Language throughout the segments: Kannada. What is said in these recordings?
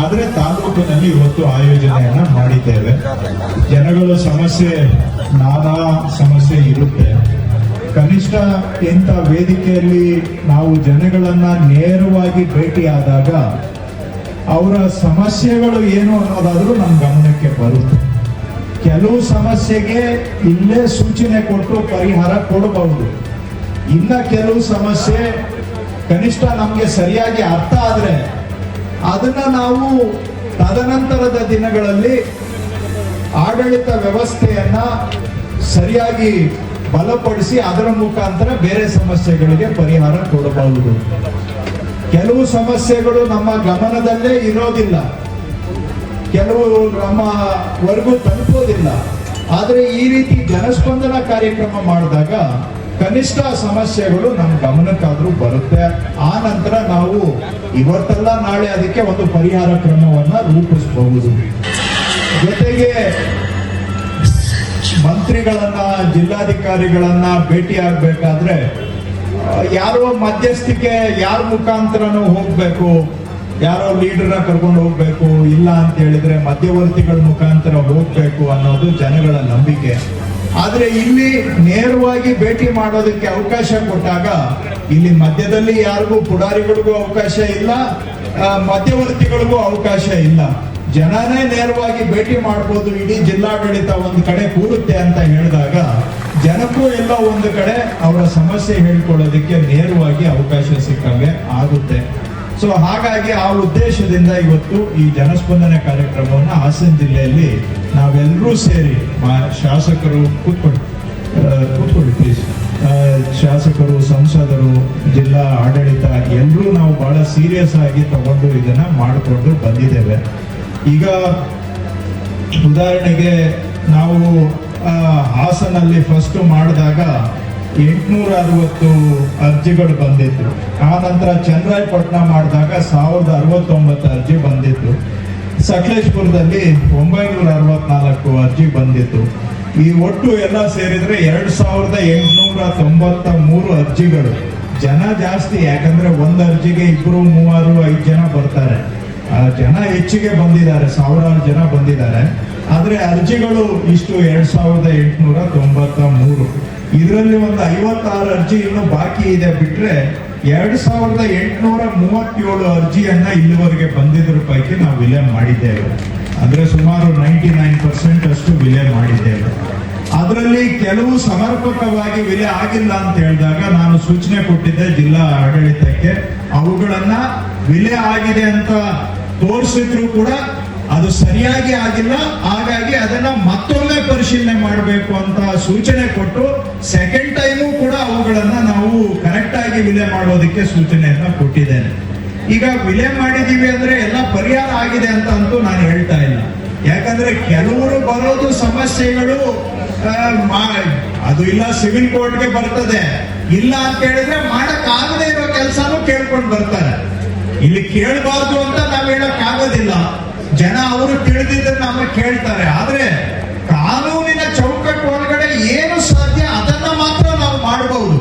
ಆದ್ರೆ ತಾಲೂಕಿನಲ್ಲಿ ಇವತ್ತು ಆಯೋಜನೆಯನ್ನ ಮಾಡಿದ್ದೇವೆ. ಜನಗಳ ಸಮಸ್ಯೆ ನಾನಾ ಸಮಸ್ಯೆ ಇರುತ್ತೆ. ಕನಿಷ್ಠ ಇಂಥ ವೇದಿಕೆಯಲ್ಲಿ ನಾವು ಜನಗಳನ್ನ ನೇರವಾಗಿ ಭೇಟಿಯಾದಾಗ ಅವರ ಸಮಸ್ಯೆಗಳು ಏನು ಅನ್ನೋದಾದ್ರೂ ನಮ್ಮ ಗಮನಕ್ಕೆ ಬರುತ್ತೆ. ಕೆಲವು ಸಮಸ್ಯೆಗೆ ಇಲ್ಲೇ ಸೂಚನೆ ಕೊಟ್ಟು ಪರಿಹಾರ ಕೊಡಬಹುದು. ಇನ್ನ ಕೆಲವು ಸಮಸ್ಯೆ ಕನಿಷ್ಠ ನಮಗೆ ಸರಿಯಾಗಿ ಅರ್ಥ ಆದ್ರೆ ಅದನ್ನ ನಾವು ತದನಂತರದ ದಿನಗಳಲ್ಲಿ ಆಡಳಿತ ವ್ಯವಸ್ಥೆಯನ್ನ ಸರಿಯಾಗಿ ಬಲಪಡಿಸಿ ಅದರ ಮುಖಾಂತರ ಬೇರೆ ಸಮಸ್ಯೆಗಳಿಗೆ ಪರಿಹಾರ ಕೊಡಬಹುದು. ಕೆಲವು ಸಮಸ್ಯೆಗಳು ನಮ್ಮ ಗಮನದಲ್ಲೇ ಇರೋದಿಲ್ಲ, ಕೆಲವು ನಮ್ಮವರೆಗೂ ತಲುಪೋದಿಲ್ಲ. ಆದರೆ ಈ ರೀತಿ ಜನಸ್ಪಂದನ ಕಾರ್ಯಕ್ರಮ ಮಾಡಿದಾಗ ಕನಿಷ್ಠ ಸಮಸ್ಯೆಗಳು ನಮ್ಮ ಗಮನಕ್ಕಾದ್ರೂ ಬರುತ್ತೆ. ಆ ನಂತರ ನಾವು ಇವತ್ತಲ್ಲ ನಾಳೆ ಅದಕ್ಕೆ ಒಂದು ಪರಿಹಾರ ಕ್ರಮವನ್ನ ರೂಪಿಸಬಹುದು. ಜೊತೆಗೆ ಮಂತ್ರಿಗಳನ್ನ, ಜಿಲ್ಲಾಧಿಕಾರಿಗಳನ್ನ ಭೇಟಿ ಆಗ್ಬೇಕಾದ್ರೆ ಯಾರೋ ಮಧ್ಯಸ್ಥಿಕೆ ಯಾರ ಮುಖಾಂತರನೂ ಹೋಗ್ಬೇಕು, ಯಾರೋ ಲೀಡರ್ನ ಕರ್ಕೊಂಡು ಹೋಗ್ಬೇಕು, ಇಲ್ಲ ಅಂತ ಹೇಳಿದ್ರೆ ಮಧ್ಯವರ್ತಿಗಳ ಮುಖಾಂತರ ಹೋಗ್ಬೇಕು ಅನ್ನೋದು ಜನಗಳ ನಂಬಿಕೆ. ಆದ್ರೆ ಇಲ್ಲಿ ನೇರವಾಗಿ ಭೇಟಿ ಮಾಡೋದಕ್ಕೆ ಅವಕಾಶ ಕೊಟ್ಟಾಗ ಇಲ್ಲಿ ಮಧ್ಯದಲ್ಲಿ ಯಾರಿಗೂ ಪುಡಾರಿಗಳಿಗೂ ಅವಕಾಶ ಇಲ್ಲ, ಮಧ್ಯವರ್ತಿಗಳಿಗೂ ಅವಕಾಶ ಇಲ್ಲ. ಜನನೇ ನೇರವಾಗಿ ಭೇಟಿ ಮಾಡ್ಬೋದು. ಇಡೀ ಜಿಲ್ಲಾಡಳಿತ ಒಂದು ಕಡೆ ಕೂರುತ್ತೆ ಅಂತ ಹೇಳಿದಾಗ ಜನಕ್ಕೂ ಎಲ್ಲ ಒಂದು ಕಡೆ ಅವರ ಸಮಸ್ಯೆ ಹೇಳ್ಕೊಳ್ಳೋದಕ್ಕೆ ನೇರವಾಗಿ ಅವಕಾಶ ಸಿಕ್ಕಂಗೆ ಆಗುತ್ತೆ. ಸೊ ಹಾಗಾಗಿ ಆ ಉದ್ದೇಶದಿಂದ ಇವತ್ತು ಈ ಜನಸ್ಪಂದನೆ ಕಾರ್ಯಕ್ರಮವನ್ನು ಹಾಸನ ಜಿಲ್ಲೆಯಲ್ಲಿ ನಾವೆಲ್ಲರೂ ಸೇರಿ ಶಾಸಕರು ಕೂತ್ಕೊಳ್ಳಿ ಪ್ಲೀಸ್, ಶಾಸಕರು, ಸಂಸದರು, ಜಿಲ್ಲಾ ಆಡಳಿತ ಎಲ್ಲರೂ ನಾವು ಬಹಳ ಸೀರಿಯಸ್ ಆಗಿ ತಗೊಂಡು ಇದನ್ನ ಮಾಡಿಕೊಂಡು ಬಂದಿದ್ದೇವೆ. ಈಗ ಉದಾಹರಣೆಗೆ ನಾವು ಹಾಸನಲ್ಲಿ ಫಸ್ಟ್ ಮಾಡಿದಾಗ 860 ಅರ್ಜಿಗಳು ಬಂದಿತ್ತು. ಆ ನಂತರ ಚನ್ನರಾಯಪಟ್ಟಣ ಮಾಡಿದಾಗ 1069 ಅರ್ಜಿ ಬಂದಿತ್ತು. ಸಕಲೇಶ್ಪುರದಲ್ಲಿ 964 ಅರ್ಜಿ ಬಂದಿತ್ತು. ಈ ಒಟ್ಟು ಎಲ್ಲ ಸೇರಿದ್ರೆ 2893 ಅರ್ಜಿಗಳು. ಜನ ಜಾಸ್ತಿ, ಯಾಕಂದ್ರೆ ಒಂದು ಅರ್ಜಿಗೆ 2, 3, 5 ಜನ ಬರ್ತಾರೆ. ಜನ ಹೆಚ್ಚಿಗೆ ಬಂದಿದ್ದಾರೆ, ಸಾವಿರಾರು ಜನ ಬಂದಿದ್ದಾರೆ. ಆದ್ರೆ ಅರ್ಜಿಗಳು ಇಷ್ಟು 2893. ಇದರಲ್ಲಿ ಒಂದು 56 ಅರ್ಜಿ ಇನ್ನು ಬಾಕಿ ಇದೆ. ಬಿಟ್ರೆ 2837 ಅರ್ಜಿಯನ್ನ ಇಲ್ಲಿವರೆಗೆ ಬಂದಿದ್ರ ಪೈಕಿ ನಾವು ವಿಲೆ ಮಾಡಿದ್ದೇವೆ. ಅಂದ್ರೆ ಸುಮಾರು 99% ಅಷ್ಟು ವಿಲೆ ಮಾಡಿದ್ದೇವೆ. ಅದರಲ್ಲಿ ಕೆಲವು ಸಮರ್ಪಕವಾಗಿ ವಿಲೆ ಆಗಿಲ್ಲ ಅಂತ ಹೇಳಿದಾಗ ನಾನು ಸೂಚನೆ ಕೊಟ್ಟಿದ್ದೆ ಜಿಲ್ಲಾ ಆಡಳಿತಕ್ಕೆ. ಅವುಗಳನ್ನ ವಿಲೆ ಆಗಿದೆ ಅಂತ ತೋರಿಸಿದ್ರು ಕೂಡ ಅದು ಸರಿಯಾಗಿ ಆಗಿಲ್ಲ, ಹಾಗಾಗಿ ಅದನ್ನ ಮತ್ತೊಮ್ಮೆ ಪರಿಶೀಲನೆ ಮಾಡಬೇಕು ಅಂತ ಸೂಚನೆ ಕೊಟ್ಟು ಸೆಕೆಂಡ್ ಟೈಮು ಕೂಡ ಅವುಗಳನ್ನ ನಾವು ಕರೆಕ್ಟ್ ಆಗಿ ವಿಲೆ ಮಾಡೋದಕ್ಕೆ ಸೂಚನೆಯನ್ನ ಕೊಟ್ಟಿದ್ದೇನೆ. ಈಗ ವಿಲೆ ಮಾಡಿದೀವಿ ಅಂದ್ರೆ ಎಲ್ಲ ಪರಿಹಾರ ಆಗಿದೆ ಅಂತ ಅಂತೂ ನಾನು ಹೇಳ್ತಾ ಇಲ್ಲ. ಯಾಕಂದ್ರೆ ಕೆಲವರು ಬರೋದು ಸಮಸ್ಯೆಗಳು ಅದು ಇಲ್ಲ ಸಿವಿಲ್ ಕೋರ್ಟ್ಗೆ ಬರ್ತದೆ, ಇಲ್ಲ ಅಂತ ಹೇಳಿದ್ರೆ ಮಾಡಕ್ ಆಗದೆ ಇರೋ ಕೆಲಸನೂ ಕೇಳ್ಕೊಂಡು ಬರ್ತಾರೆ. ಇಲ್ಲಿ ಕೇಳಬಾರ್ದು ಅಂತ ನಾವ್ ಹೇಳಕ್ ಆಗೋದಿಲ್ಲ. ಜನ ಅವರು ತಿಳಿದಿದ್ರೆ ನಮಗೆ ಕೇಳ್ತಾರೆ. ಆದ್ರೆ ಕಾನೂನಿನ ಚೌಕಟ್ಟು ಒಳಗಡೆ ಏನು ಸಾಧ್ಯ ಅದನ್ನ ಮಾತ್ರ ನಾವು ಮಾಡಬಹುದು.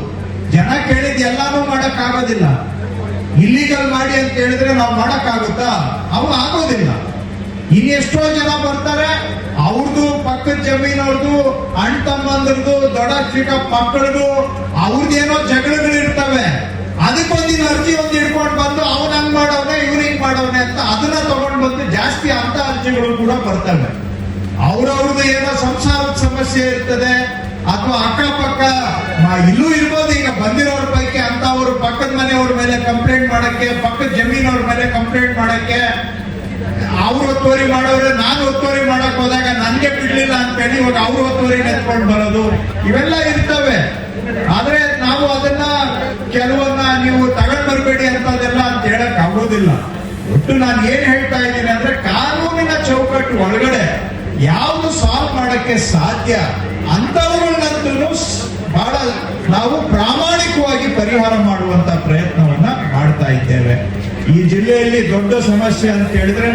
ಜನ ಕೇಳಿದ್ ಎಲ್ಲಾನು ಮಾಡಕ್ ಆಗೋದಿಲ್ಲ. ಇಲ್ಲಿಗಲ್ ಮಾಡಿ ಅಂತ ಹೇಳಿದ್ರೆ ನಾವು ಮಾಡಕ್ ಆಗುತ್ತಾ? ಅವು ಆಗೋದಿಲ್ಲ. ಇನ್ನೆಷ್ಟೋ ಜನ ಬರ್ತಾರೆ, ಅವ್ರದ್ದು ಪಕ್ಕದ ಜಮೀನವ್ರದ್ದು, ಅಣ್ಣ ತಮ್ಮಂದ್ರದ್ದು, ದೊಡ್ಡ ಚಿಕ್ಕ ಮಕ್ಕಳದು ಅವ್ರದ್ದೇನೋ ಜಗಳಗಳು ಇರ್ತವೆ. ಅದಕ್ಕೊಂದಿನ ಅರ್ಜಿ ಒಂದು ಹಿಡ್ಕೊಂಡು ಬಂದು ಅವ್ನ ಹಂಗ್ ಮಾಡವ್ನೆ, ಇವ್ನ ಹಿಂಗ್ ಮಾಡವ್ನೆ ಅಂತ ಅದನ್ನ ತಗೊಂಡ್ ಬಂದು ಜಾಸ್ತಿ ಅಂತ ಅರ್ಜಿಗಳು ಕೂಡ ಬರ್ತವೆ. ಅವ್ರವ್ರದ್ದು ಏನೋ ಸಂಸಾರದ ಸಮಸ್ಯೆ ಇರ್ತದೆ, ಅಥವಾ ಅಕ್ಕಪಕ್ಕ ಇಲ್ಲೂ ಇರ್ಬೋದು. ಈಗ ಬಂದಿರೋರ ಪೈಕಿ ಅಂತ ಅವರು ಪಕ್ಕದ ಮನೆಯವ್ರ ಮೇಲೆ ಕಂಪ್ಲೇಂಟ್ ಮಾಡಕ್ಕೆ, ಪಕ್ಕದ ಜಮೀನವ್ರ ಮೇಲೆ ಕಂಪ್ಲೇಂಟ್ ಮಾಡಕ್ಕೆ, ಅವ್ರು ಒತ್ತುವರಿ ಮಾಡೋರು, ನಾನು ಒತ್ತುವರಿ ಮಾಡಕ್ ಹೋದಾಗ ನನ್ಗೆ ಬಿಡ್ಲಿಲ್ಲ ಅಂತೇಳಿ ಇವಾಗ ಅವ್ರು ಒತ್ತುವರಿ ನೆತ್ಕೊಂಡು ಬರೋದು, ಇವೆಲ್ಲ ಇರ್ತವೆ. ಆದ್ರೆ ನಾವು ಅದನ್ನ ಕೆಲವನ್ನ ನೀವು ತಗೊಂಡ್ ಬರ್ಬೇಡಿ ಅಂತದೆಲ್ಲ ಅಂತ ಹೇಳಕ್ ಆಗೋದಿಲ್ಲ. ಒಟ್ಟು ನಾನು ಏನ್ ಹೇಳ್ತಾ ಇದ್ದೀನಿ ಅಂದ್ರೆ ಕಾನೂನಿನ ಚೌಕಟ್ಟು ಒಳಗಡೆ ಯಾವುದು ಸಾಲ್ವ್ ಮಾಡಕ್ಕೆ ಸಾಧ್ಯ ಅಂತವುಗಳನ್ನಂತೂ ಬಹಳ ನಾವು ಪ್ರಾಮಾಣಿಕವಾಗಿ ಪರಿಹಾರ ಮಾಡುವಂತ ಪ್ರಯತ್ನವನ್ನ ಮಾಡ್ತಾ ಇದ್ದೇವೆ. ಈ ಜಿಲ್ಲೆಯಲ್ಲಿ ದೊಡ್ಡ ಸಮಸ್ಯೆ ಅಂತ ಹೇಳಿದ್ರೆ